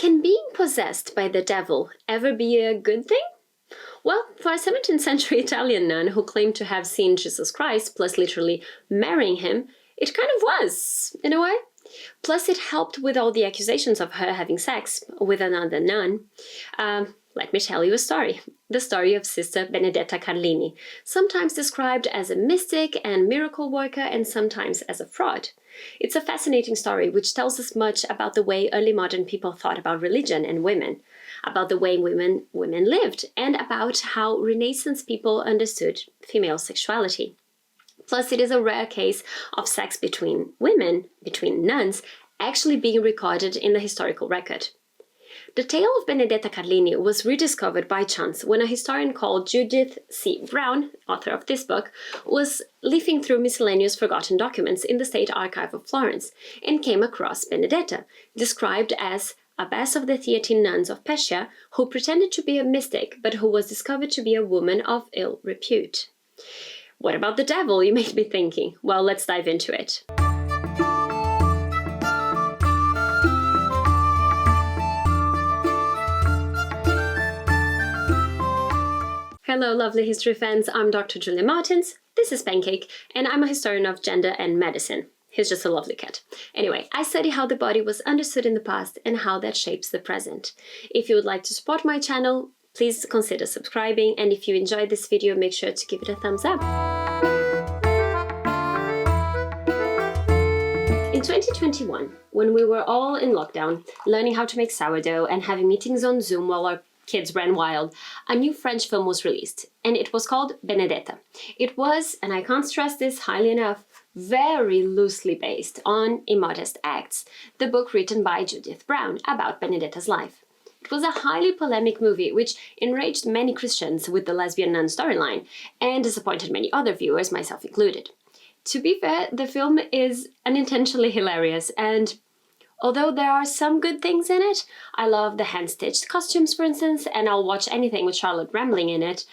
Can being possessed by the devil ever be a good thing? Well, for a 17th century Italian nun who claimed to have seen Jesus Christ, plus literally marrying him, it kind of was, in a way. Plus, it helped with all the accusations of her having sex with another nun. Let me tell you a story. The story of Sister Benedetta Carlini, sometimes described as a mystic and miracle worker and sometimes as a fraud. It's a fascinating story which tells us much about the way early modern people thought about religion and women, about the way women lived, and about how Renaissance people understood female sexuality. Plus, it is a rare case of sex between women, between nuns, actually being recorded in the historical record. The tale of Benedetta Carlini was rediscovered by chance when a historian called Judith C. Brown, author of this book, was leafing through miscellaneous forgotten documents in the State Archive of Florence and came across Benedetta, described as a best of the Theatine nuns of Pescia who pretended to be a mystic but who was discovered to be a woman of ill repute. What about the devil, you may be thinking? Well, let's dive into it. Hello, lovely history fans. I'm Dr. Julia Martins. This is Pancake, and I'm a historian of gender and medicine. He's just a lovely cat. Anyway, I study how the body was understood in the past and how that shapes the present. If you would like to support my channel, please consider subscribing, and if you enjoyed this video, make sure to give it a thumbs up. In 2021, when we were all in lockdown, learning how to make sourdough and having meetings on Zoom while our kids ran wild, a new French film was released, and it was called Benedetta. It was, and I can't stress this highly enough, very loosely based on Immodest Acts, the book written by Judith Brown about Benedetta's life. It was a highly polemic movie which enraged many Christians with the lesbian nun storyline and disappointed many other viewers, myself included. To be fair, the film is unintentionally hilarious, and although there are some good things in it, I love the hand-stitched costumes, for instance, and I'll watch anything with Charlotte Rambling in it,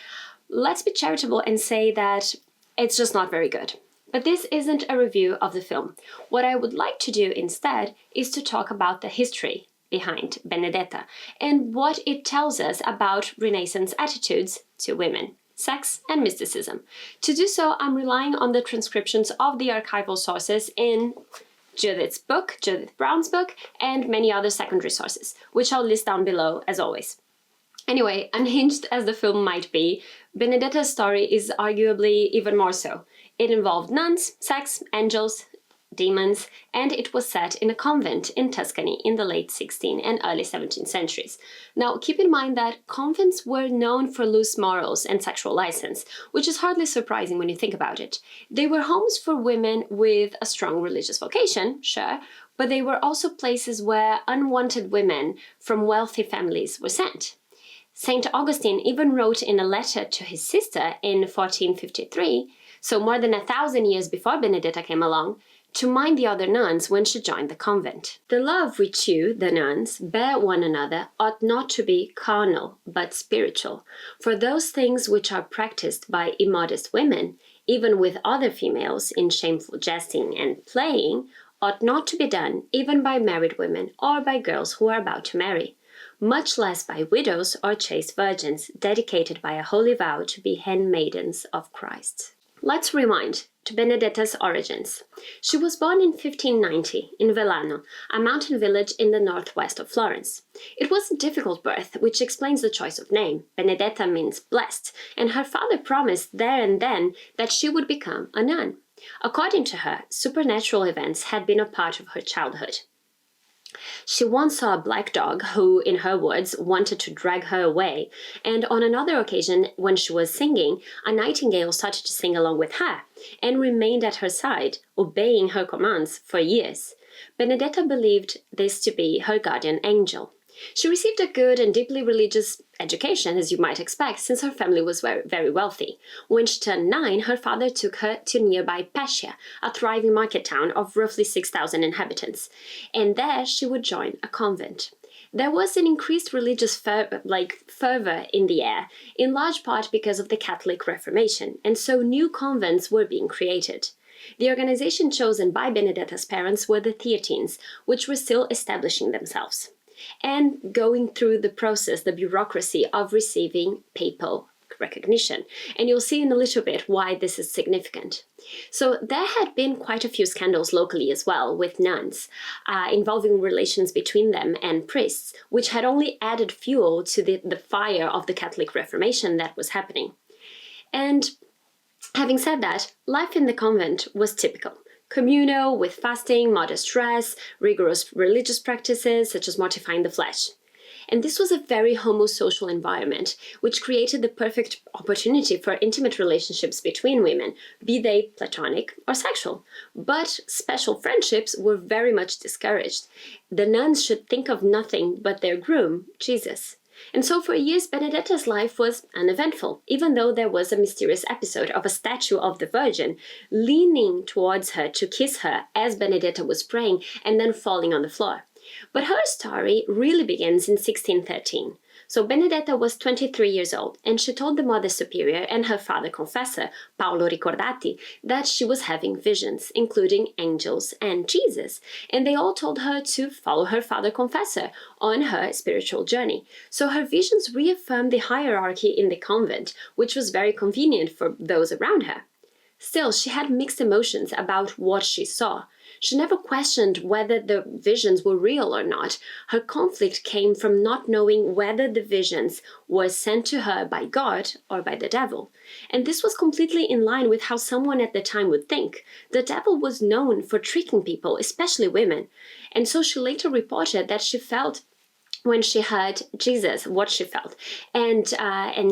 let's be charitable and say that it's just not very good. But this isn't a review of the film. What I would like to do instead is to talk about the history behind Benedetta and what it tells us about Renaissance attitudes to women, sex, and mysticism. To do so, I'm relying on the transcriptions of the archival sources in Judith Brown's book, and many other secondary sources, which I'll list down below as always. Anyway, unhinged as the film might be, Benedetta's story is arguably even more so. It involved nuns, sex, angels, demons, and it was set in a convent in Tuscany in the late 16th and early 17th centuries. Now, keep in mind that convents were known for loose morals and sexual license, which is hardly surprising when you think about it. They were homes for women with a strong religious vocation, sure, but they were also places where unwanted women from wealthy families were sent. St. Augustine even wrote in a letter to his sister in 1453, so more than 1,000 years before Benedetta came along, to mind the other nuns when she joined the convent. The love which you, the nuns, bear one another ought not to be carnal, but spiritual. For those things which are practiced by immodest women, even with other females in shameful jesting and playing, ought not to be done even by married women or by girls who are about to marry, much less by widows or chaste virgins dedicated by a holy vow to be handmaidens of Christ. Let's rewind to Benedetta's origins. She was born in 1590 in Velano, a mountain village in the northwest of Florence. It was a difficult birth, which explains the choice of name. Benedetta means blessed, and her father promised there and then that she would become a nun. According to her, supernatural events had been a part of her childhood. She once saw a black dog who, in her words, wanted to drag her away, and on another occasion, when she was singing, a nightingale started to sing along with her and remained at her side, obeying her commands for years. Benedetta believed this to be her guardian angel. She received a good and deeply religious education, as you might expect, since her family was very wealthy. When she turned 9, her father took her to nearby Pescia, a thriving market town of roughly 6,000 inhabitants, and there she would join a convent. There was an increased religious fervor in the air, in large part because of the Catholic Reformation, and so new convents were being created. The organization chosen by Benedetta's parents were the Theatines, which were still establishing themselves. and going through the process, the bureaucracy of receiving papal recognition. And you'll see in a little bit why this is significant. So there had been quite a few scandals locally as well with nuns involving relations between them and priests, which had only added fuel to the fire of the Catholic Reformation that was happening. And having said that, life in the convent was typical. Communal, with fasting, modest dress, rigorous religious practices such as mortifying the flesh. And this was a very homosocial environment, which created the perfect opportunity for intimate relationships between women, be they platonic or sexual. But special friendships were very much discouraged. The nuns should think of nothing but their groom, Jesus. And so for years, Benedetta's life was uneventful, even though there was a mysterious episode of a statue of the Virgin leaning towards her to kiss her as Benedetta was praying and then falling on the floor. But her story really begins in 1613. So Benedetta was 23 years old, and she told the Mother Superior and her father confessor, Paolo Ricordati, that she was having visions, including angels and Jesus, and they all told her to follow her father confessor on her spiritual journey. So her visions reaffirmed the hierarchy in the convent, which was very convenient for those around her. Still, she had mixed emotions about what she saw. She never questioned whether the visions were real or not. Her conflict came from not knowing whether the visions were sent to her by God or by the devil. And this was completely in line with how someone at the time would think. The devil was known for tricking people, especially women. And so she later reported that she felt when she heard Jesus, what she felt. And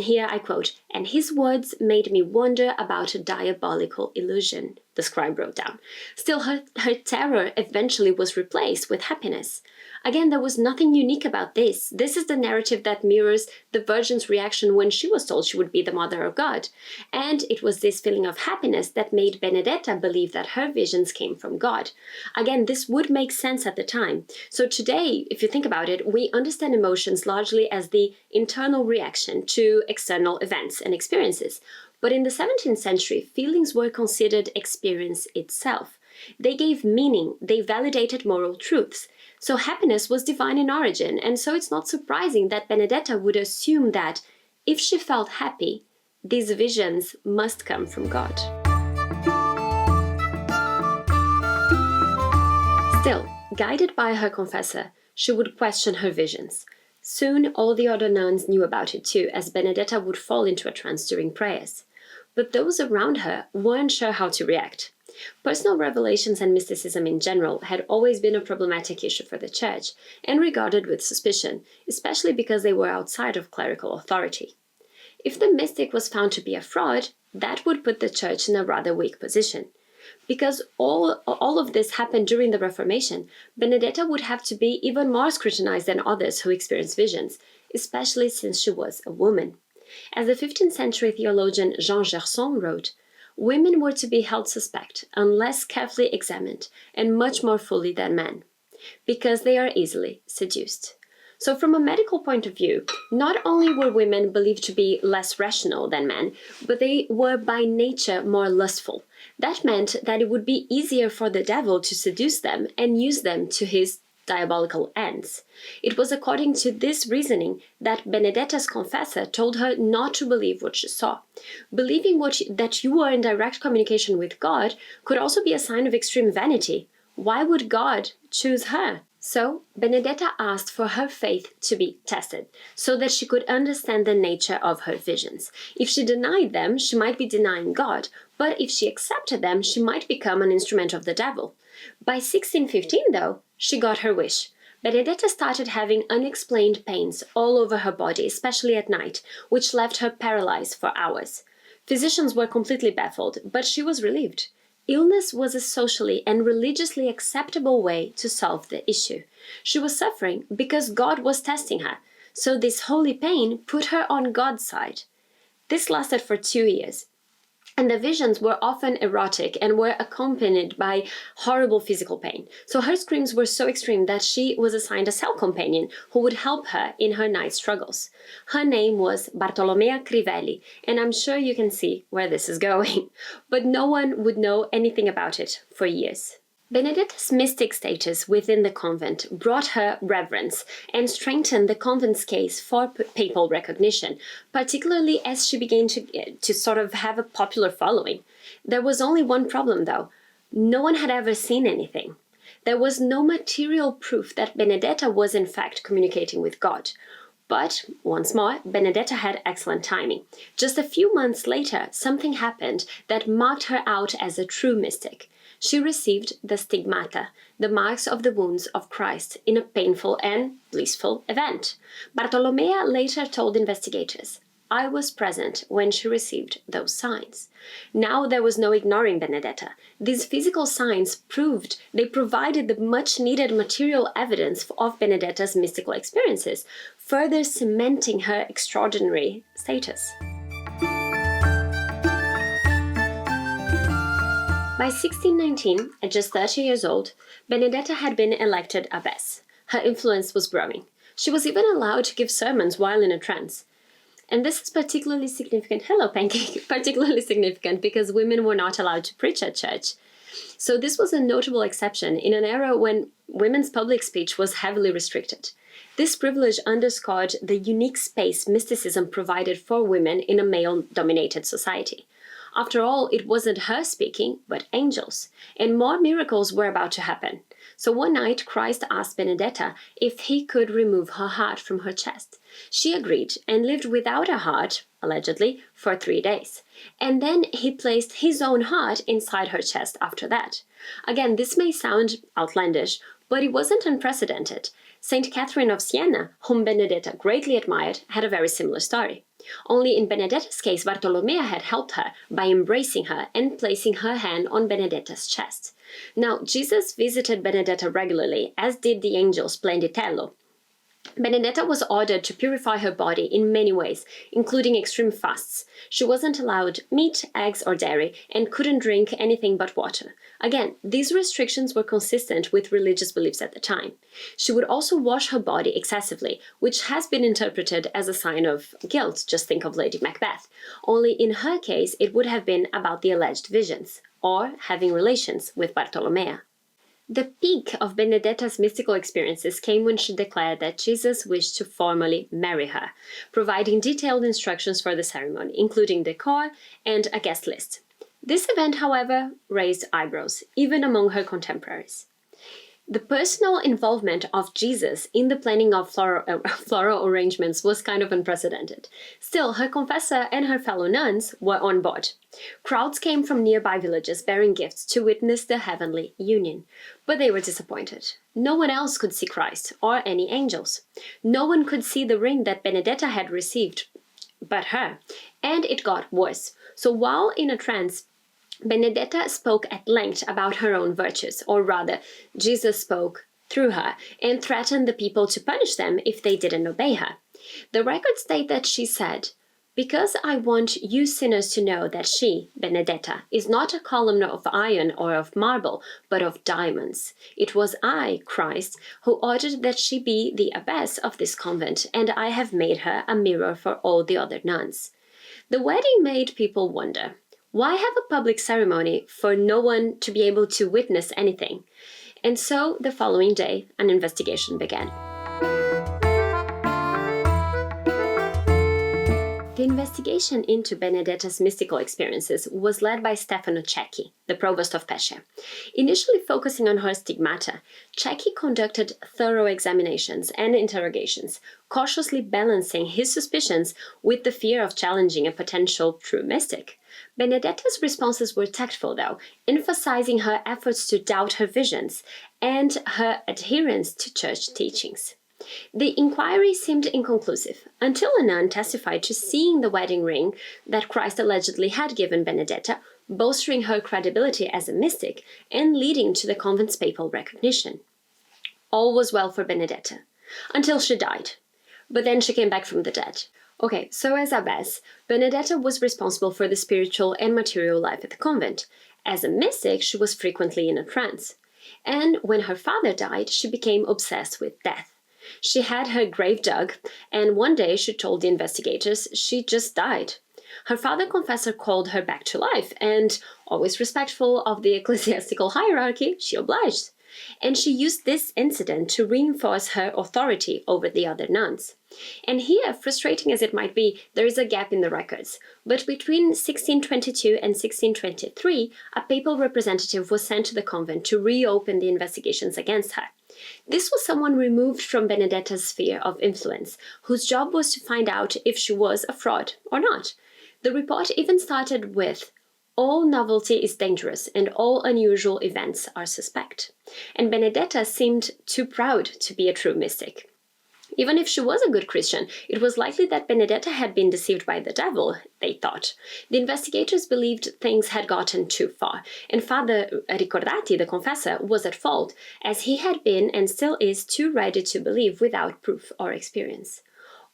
here I quote, "And his words made me wonder about a diabolical illusion," the scribe wrote down. Still, her terror eventually was replaced with happiness. Again, there was nothing unique about this. This is the narrative that mirrors the Virgin's reaction when she was told she would be the Mother of God. And it was this feeling of happiness that made Benedetta believe that her visions came from God. Again, this would make sense at the time. So today, if you think about it, we understand emotions largely as the internal reaction to external events and experiences. But in the 17th century, feelings were considered experience itself. They gave meaning, they validated moral truths. So happiness was divine in origin, and so it's not surprising that Benedetta would assume that if she felt happy, these visions must come from God. Still, guided by her confessor, she would question her visions. Soon, all the other nuns knew about it too, as Benedetta would fall into a trance during prayers. But those around her weren't sure how to react. Personal revelations and mysticism in general had always been a problematic issue for the Church, and regarded with suspicion, especially because they were outside of clerical authority. If the mystic was found to be a fraud, that would put the Church in a rather weak position. Because all of this happened during the Reformation, Benedetta would have to be even more scrutinized than others who experienced visions, especially since she was a woman. As the 15th century theologian Jean Gerson wrote, "Women were to be held suspect unless carefully examined, and much more fully than men, because they are easily seduced." So from a medical point of view, not only were women believed to be less rational than men, but they were by nature more lustful. That meant that it would be easier for the devil to seduce them and use them to his diabolical ends. It was according to this reasoning that Benedetta's confessor told her not to believe what she saw. Believing that you were in direct communication with God could also be a sign of extreme vanity. Why would God choose her? So, Benedetta asked for her faith to be tested, so that she could understand the nature of her visions. If she denied them, she might be denying God, but if she accepted them, she might become an instrument of the devil. By 1615, though, she got her wish. Benedetta started having unexplained pains all over her body, especially at night, which left her paralyzed for hours. Physicians were completely baffled, but she was relieved. Illness was a socially and religiously acceptable way to solve the issue. She was suffering because God was testing her, so this holy pain put her on God's side. This lasted for 2 years. And the visions were often erotic and were accompanied by horrible physical pain. So her screams were so extreme that she was assigned a cell companion who would help her in her night struggles. Her name was Bartolomea Crivelli, and I'm sure you can see where this is going. But no one would know anything about it for years. Benedetta's mystic status within the convent brought her reverence and strengthened the convent's case for papal recognition, particularly as she began to sort of have a popular following. There was only one problem, though. No one had ever seen anything. There was no material proof that Benedetta was in fact communicating with God. But, once more, Benedetta had excellent timing. Just a few months later, something happened that marked her out as a true mystic. She received the stigmata, the marks of the wounds of Christ, in a painful and blissful event. Bartolomea later told investigators, "I was present when she received those signs." Now there was no ignoring Benedetta. These physical signs provided the much-needed material evidence of Benedetta's mystical experiences, further cementing her extraordinary status. By 1619, at just 30 years old, Benedetta had been elected abbess. Her influence was growing. She was even allowed to give sermons while in a trance. And this is particularly significant, hello Pancake, particularly significant because women were not allowed to preach at church. So this was a notable exception in an era when women's public speech was heavily restricted. This privilege underscored the unique space mysticism provided for women in a male-dominated society. After all, it wasn't her speaking, but angels, and more miracles were about to happen. So one night, Christ asked Benedetta if he could remove her heart from her chest. She agreed and lived without a heart, allegedly, for 3 days. And then he placed his own heart inside her chest after that. Again, this may sound outlandish, but it wasn't unprecedented. Saint Catherine of Siena, whom Benedetta greatly admired, had a very similar story. Only in Benedetta's case, Bartolomea had helped her by embracing her and placing her hand on Benedetta's chest. Now, Jesus visited Benedetta regularly, as did the angel Splenditello. Benedetta was ordered to purify her body in many ways, including extreme fasts. She wasn't allowed meat, eggs, or dairy, and couldn't drink anything but water. Again, these restrictions were consistent with religious beliefs at the time. She would also wash her body excessively, which has been interpreted as a sign of guilt. Just think of Lady Macbeth. Only in her case, it would have been about the alleged visions, or having relations with Bartolomea. The peak of Benedetta's mystical experiences came when she declared that Jesus wished to formally marry her, providing detailed instructions for the ceremony, including decor and a guest list. This event, however, raised eyebrows, even among her contemporaries. The personal involvement of Jesus in the planning of floral arrangements was kind of unprecedented. Still, her confessor and her fellow nuns were on board. Crowds came from nearby villages bearing gifts to witness the heavenly union. But they were disappointed. No one else could see Christ or any angels. No one could see the ring that Benedetta had received but her. And it got worse. So while in a trance, Benedetta spoke at length about her own virtues, or rather, Jesus spoke through her and threatened the people to punish them if they didn't obey her. The records state that she said, "Because I want you sinners to know that she, Benedetta, is not a column of iron or of marble, but of diamonds. It was I, Christ, who ordered that she be the abbess of this convent, and I have made her a mirror for all the other nuns." The wedding made people wonder. Why have a public ceremony for no one to be able to witness anything? And so, the following day, an investigation began. The investigation into Benedetta's mystical experiences was led by Stefano Cecchi, the provost of Pescia. Initially focusing on her stigmata, Cecchi conducted thorough examinations and interrogations, cautiously balancing his suspicions with the fear of challenging a potential true mystic. Benedetta's responses were tactful, though, emphasizing her efforts to doubt her visions and her adherence to church teachings. The inquiry seemed inconclusive, until a nun testified to seeing the wedding ring that Christ allegedly had given Benedetta, bolstering her credibility as a mystic and leading to the convent's papal recognition. All was well for Benedetta, until she died. But then she came back from the dead. Okay, so as abbess, Benedetta was responsible for the spiritual and material life at the convent. As a mystic, she was frequently in a trance. And when her father died, she became obsessed with death. She had her grave dug, and one day she told the investigators she just died. Her father confessor called her back to life, and, always respectful of the ecclesiastical hierarchy, she obliged. And she used this incident to reinforce her authority over the other nuns. And here, frustrating as it might be, there is a gap in the records. But between 1622 and 1623, a papal representative was sent to the convent to reopen the investigations against her. This was someone removed from Benedetta's sphere of influence, whose job was to find out if she was a fraud or not. The report even started with, "All novelty is dangerous and all unusual events are suspect." And Benedetta seemed too proud to be a true mystic. Even if she was a good Christian, it was likely that Benedetta had been deceived by the devil, they thought. The investigators believed things had gotten too far, and Father Ricordati, the confessor, was at fault, as he had been and still is too ready to believe without proof or experience.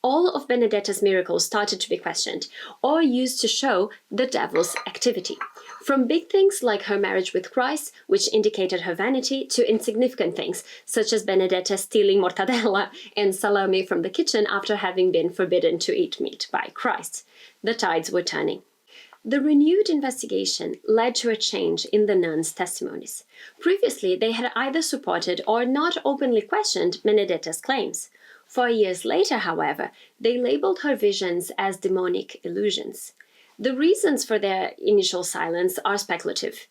All of Benedetta's miracles started to be questioned, or used to show the devil's activity. From big things like her marriage with Christ, which indicated her vanity, to insignificant things, such as Benedetta stealing mortadella and salami from the kitchen after having been forbidden to eat meat by Christ. The tides were turning. The renewed investigation led to a change in the nuns' testimonies. Previously, they had either supported or not openly questioned Benedetta's claims. 4 years later, however, they labeled her visions as demonic illusions. The reasons for their initial silence are speculative.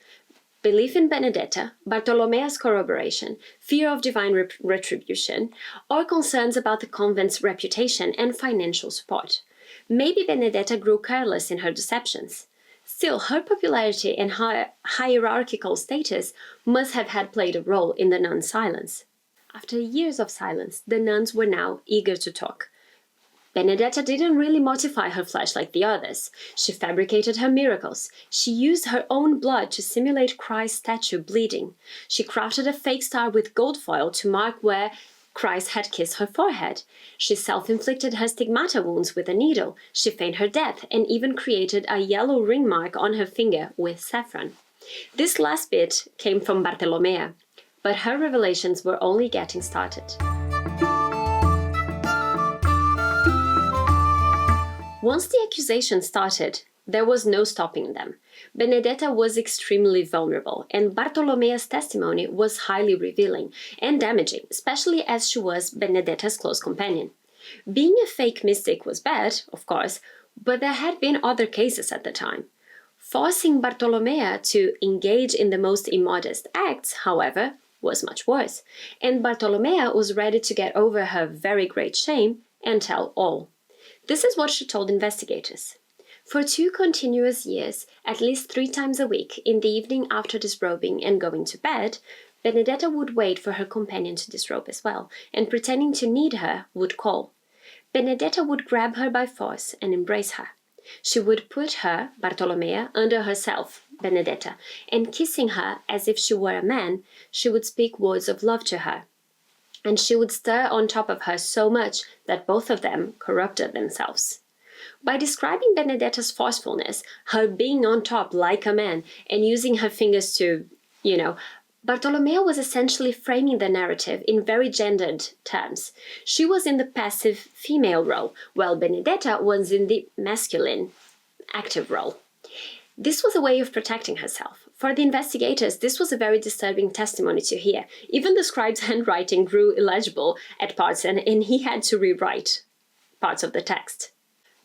Belief in Benedetta, Bartolomea's corroboration, fear of divine retribution, or concerns about the convent's reputation and financial support. Maybe Benedetta grew careless in her deceptions. Still, her popularity and hierarchical status must have had played a role in the nuns' silence. After years of silence, the nuns were now eager to talk. Benedetta didn't really mortify her flesh like the others. She fabricated her miracles. She used her own blood to simulate Christ's statue bleeding. She crafted a fake star with gold foil to mark where Christ had kissed her forehead. She self-inflicted her stigmata wounds with a needle. She feigned her death and even created a yellow ring mark on her finger with saffron. This last bit came from Bartolomea, but her revelations were only getting started. Once the accusations started, there was no stopping them. Benedetta was extremely vulnerable, and Bartolomea's testimony was highly revealing and damaging, especially as she was Benedetta's close companion. Being a fake mystic was bad, of course, but there had been other cases at the time. Forcing Bartolomea to engage in the most immodest acts, however, was much worse, and Bartolomea was ready to get over her very great shame and tell all. This is what she told investigators. For 2 continuous years, at least 3 times a week, in the evening after disrobing and going to bed, Benedetta would wait for her companion to disrobe as well, and pretending to need her, would call. Benedetta would grab her by force and embrace her. She would put her, Bartolomea, under herself, Benedetta, and kissing her as if she were a man, she would speak words of love to her. And she would stir on top of her so much that both of them corrupted themselves. By describing Benedetta's forcefulness, her being on top like a man, and using her fingers to, Bartolomea was essentially framing the narrative in very gendered terms. She was in the passive female role, while Benedetta was in the masculine, active role. This was a way of protecting herself. For the investigators, this was a very disturbing testimony to hear. Even the scribe's handwriting grew illegible at parts, and he had to rewrite parts of the text.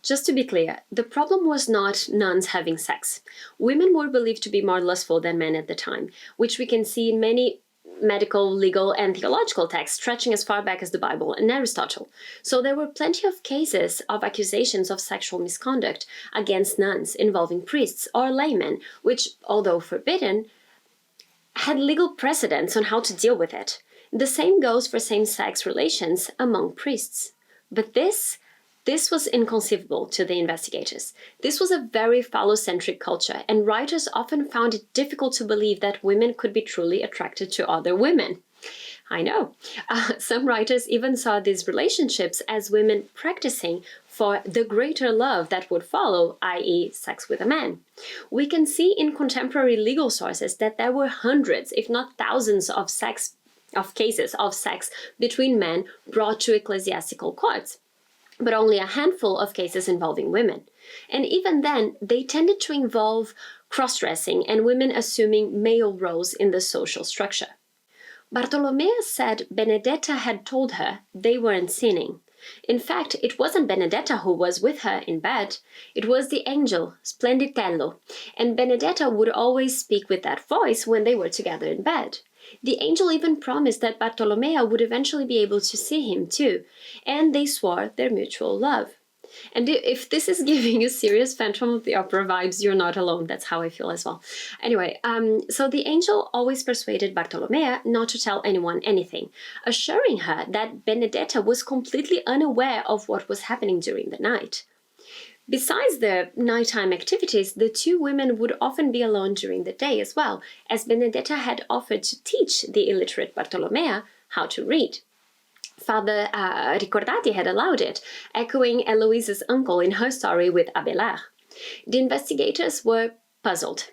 Just to be clear, the problem was not nuns having sex. Women were believed to be more lustful than men at the time, which we can see in many medical, legal, and theological texts stretching as far back as the Bible and Aristotle. So there were plenty of cases of accusations of sexual misconduct against nuns involving priests or laymen, which, although forbidden, had legal precedents on how to deal with it. The same goes for same-sex relations among priests. But this was inconceivable to the investigators. This was a very phallocentric culture, and writers often found it difficult to believe that women could be truly attracted to other women. I know. Some writers even saw these relationships as women practicing for the greater love that would follow, i.e. sex with a man. We can see in contemporary legal sources that there were hundreds, if not thousands, of cases of sex between men brought to ecclesiastical courts. but only a handful of cases involving women. And even then, they tended to involve cross-dressing and women assuming male roles in the social structure. Bartolomea said Benedetta had told her they weren't sinning. In fact, it wasn't Benedetta who was with her in bed. It was the angel, Splenditello, and Benedetta would always speak with that voice when they were together in bed. The angel even promised that Bartolomea would eventually be able to see him too, and they swore their mutual love. And if this is giving you serious Phantom of the Opera vibes, you're not alone. That's how I feel as well. Anyway, so the angel always persuaded Bartolomea not to tell anyone anything, assuring her that Benedetta was completely unaware of what was happening during the night. Besides their nighttime activities, the two women would often be alone during the day as well, as Benedetta had offered to teach the illiterate Bartolomea how to read. Father Ricordati had allowed it, echoing Eloise's uncle in her story with Abelard. The investigators were puzzled.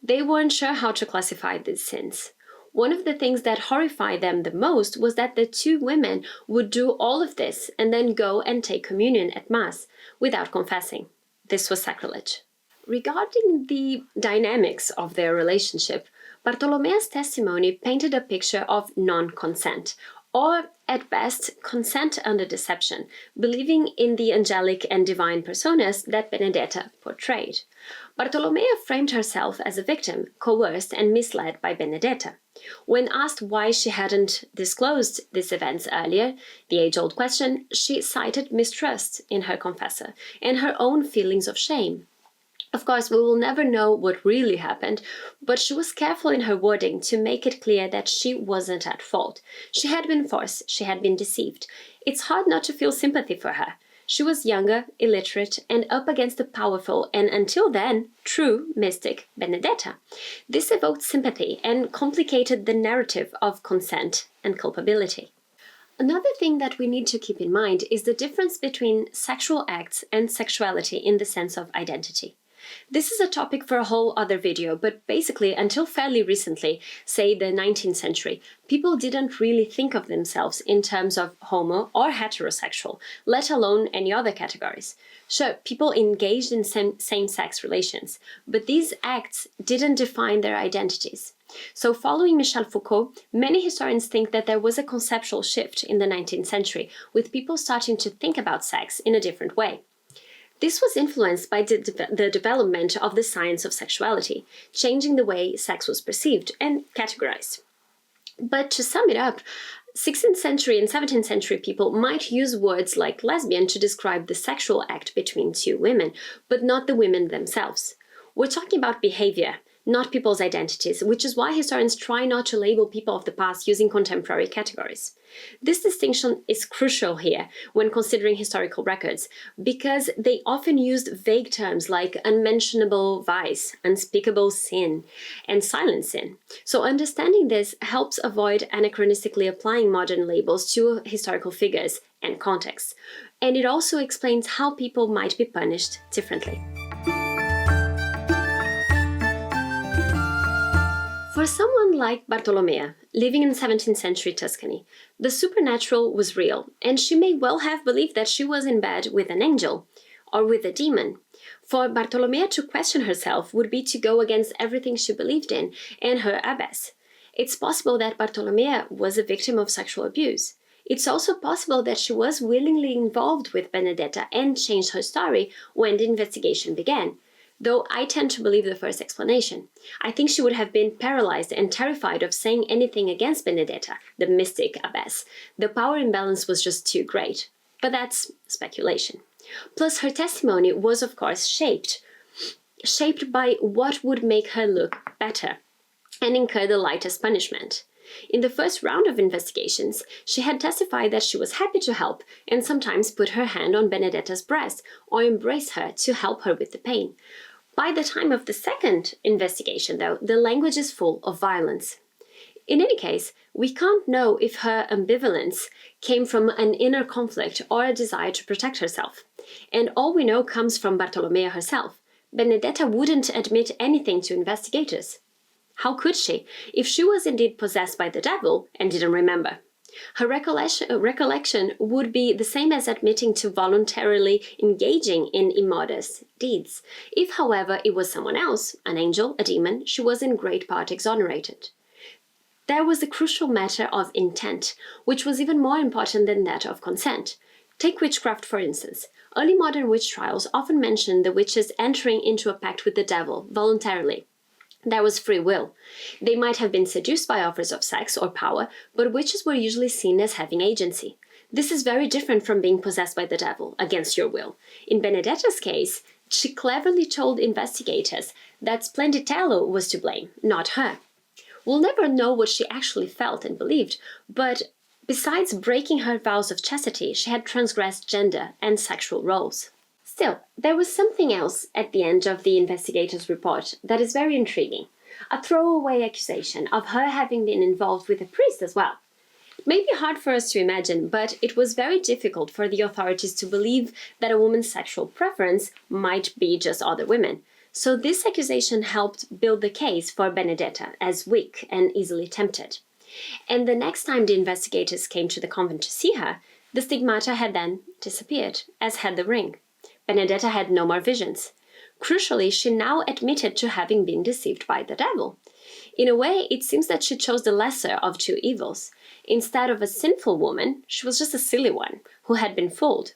They weren't sure how to classify these sins. One of the things that horrified them the most was that the two women would do all of this and then go and take communion at Mass without confessing. This was sacrilege. Regarding the dynamics of their relationship, Bartolomea's testimony painted a picture of non-consent, or at best, consent under deception, believing in the angelic and divine personas that Benedetta portrayed. Bartolomea framed herself as a victim, coerced and misled by Benedetta. When asked why she hadn't disclosed these events earlier, the age-old question, she cited mistrust in her confessor and her own feelings of shame. Of course, we will never know what really happened, but she was careful in her wording to make it clear that she wasn't at fault. She had been forced, she had been deceived. It's hard not to feel sympathy for her. She was younger, illiterate, and up against the powerful and, until then, true mystic Benedetta. This evoked sympathy and complicated the narrative of consent and culpability. Another thing that we need to keep in mind is the difference between sexual acts and sexuality in the sense of identity. This is a topic for a whole other video, but basically, until fairly recently, say the 19th century, people didn't really think of themselves in terms of homo or heterosexual, let alone any other categories. Sure, people engaged in same-sex relations, but these acts didn't define their identities. So following Michel Foucault, many historians think that there was a conceptual shift in the 19th century, with people starting to think about sex in a different way. This was influenced by the development of the science of sexuality, changing the way sex was perceived and categorized. But to sum it up, 16th century and 17th century people might use words like lesbian to describe the sexual act between two women, but not the women themselves. We're talking about behavior, not people's identities, which is why historians try not to label people of the past using contemporary categories. This distinction is crucial here when considering historical records, because they often used vague terms like unmentionable vice, unspeakable sin, and silent sin. So understanding this helps avoid anachronistically applying modern labels to historical figures and contexts. And it also explains how people might be punished differently. For someone like Bartolomea, living in 17th century Tuscany, the supernatural was real, and she may well have believed that she was in bed with an angel, or with a demon. For Bartolomea to question herself would be to go against everything she believed in, and her abbess. It's possible that Bartolomea was a victim of sexual abuse. It's also possible that she was willingly involved with Benedetta and changed her story when the investigation began. Though I tend to believe the first explanation. I think she would have been paralyzed and terrified of saying anything against Benedetta, the mystic abbess. The power imbalance was just too great. But that's speculation. Plus, her testimony was, of course, shaped by what would make her look better and incur the lightest punishment. In the first round of investigations, she had testified that she was happy to help and sometimes put her hand on Benedetta's breast or embrace her to help her with the pain. By the time of the second investigation, though, the language is full of violence. In any case, we can't know if her ambivalence came from an inner conflict or a desire to protect herself. And all we know comes from Bartolomea herself. Benedetta wouldn't admit anything to investigators. How could she, if she was indeed possessed by the devil and didn't remember? Her recollection would be the same as admitting to voluntarily engaging in immodest deeds. If, however, it was someone else, an angel, a demon, she was in great part exonerated. There was the crucial matter of intent, which was even more important than that of consent. Take witchcraft, for instance. Early modern witch trials often mention the witches entering into a pact with the devil voluntarily. There was free will. They might have been seduced by offers of sex or power, but witches were usually seen as having agency. This is very different from being possessed by the devil, against your will. In Benedetta's case, she cleverly told investigators that Splenditello was to blame, not her. We'll never know what she actually felt and believed, but besides breaking her vows of chastity, she had transgressed gender and sexual roles. Still, there was something else at the end of the investigator's report that is very intriguing. A throwaway accusation of her having been involved with a priest as well. It may be hard for us to imagine, but it was very difficult for the authorities to believe that a woman's sexual preference might be just other women. So this accusation helped build the case for Benedetta as weak and easily tempted. And the next time the investigators came to the convent to see her, the stigmata had then disappeared, as had the ring. Benedetta had no more visions. Crucially, she now admitted to having been deceived by the devil. In a way, it seems that she chose the lesser of two evils. Instead of a sinful woman, she was just a silly one who had been fooled.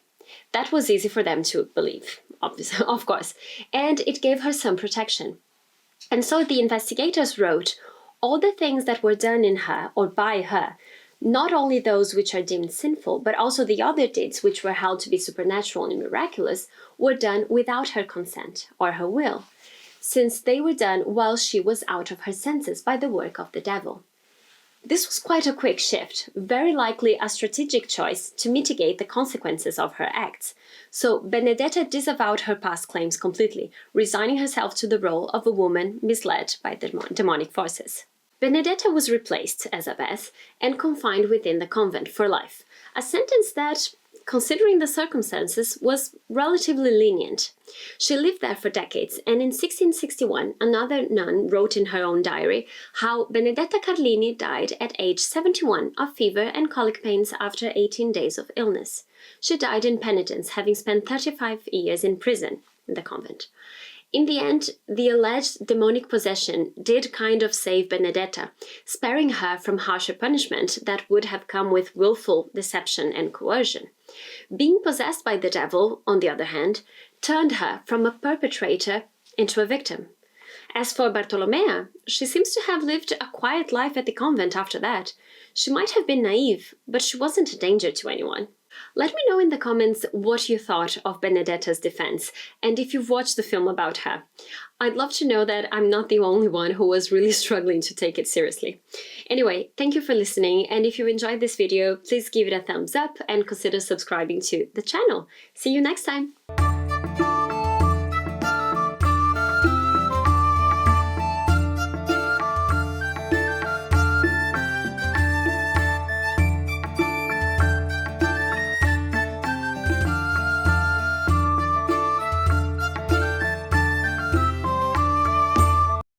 That was easy for them to believe, obviously, of course, and it gave her some protection. And so the investigators wrote all the things that were done in her or by her, not only those which are deemed sinful, but also the other deeds which were held to be supernatural and miraculous, were done without her consent or her will, since they were done while she was out of her senses by the work of the devil. This was quite a quick shift, very likely a strategic choice to mitigate the consequences of her acts. So Benedetta disavowed her past claims completely, resigning herself to the role of a woman misled by demonic forces. Benedetta was replaced as abbess and confined within the convent for life, a sentence that, considering the circumstances, was relatively lenient. She lived there for decades, and in 1661 another nun wrote in her own diary how Benedetta Carlini died at age 71 of fever and colic pains after 18 days of illness. She died in penitence, having spent 35 years in prison in the convent. In the end, the alleged demonic possession did kind of save Benedetta, sparing her from harsher punishment that would have come with willful deception and coercion. Being possessed by the devil, on the other hand, turned her from a perpetrator into a victim. As for Bartolomea, she seems to have lived a quiet life at the convent after that. She might have been naive, but she wasn't a danger to anyone. Let me know in the comments what you thought of Benedetta's defense, and if you've watched the film about her. I'd love to know that I'm not the only one who was really struggling to take it seriously. Anyway, thank you for listening, and if you enjoyed this video, please give it a thumbs up and consider subscribing to the channel. See you next time!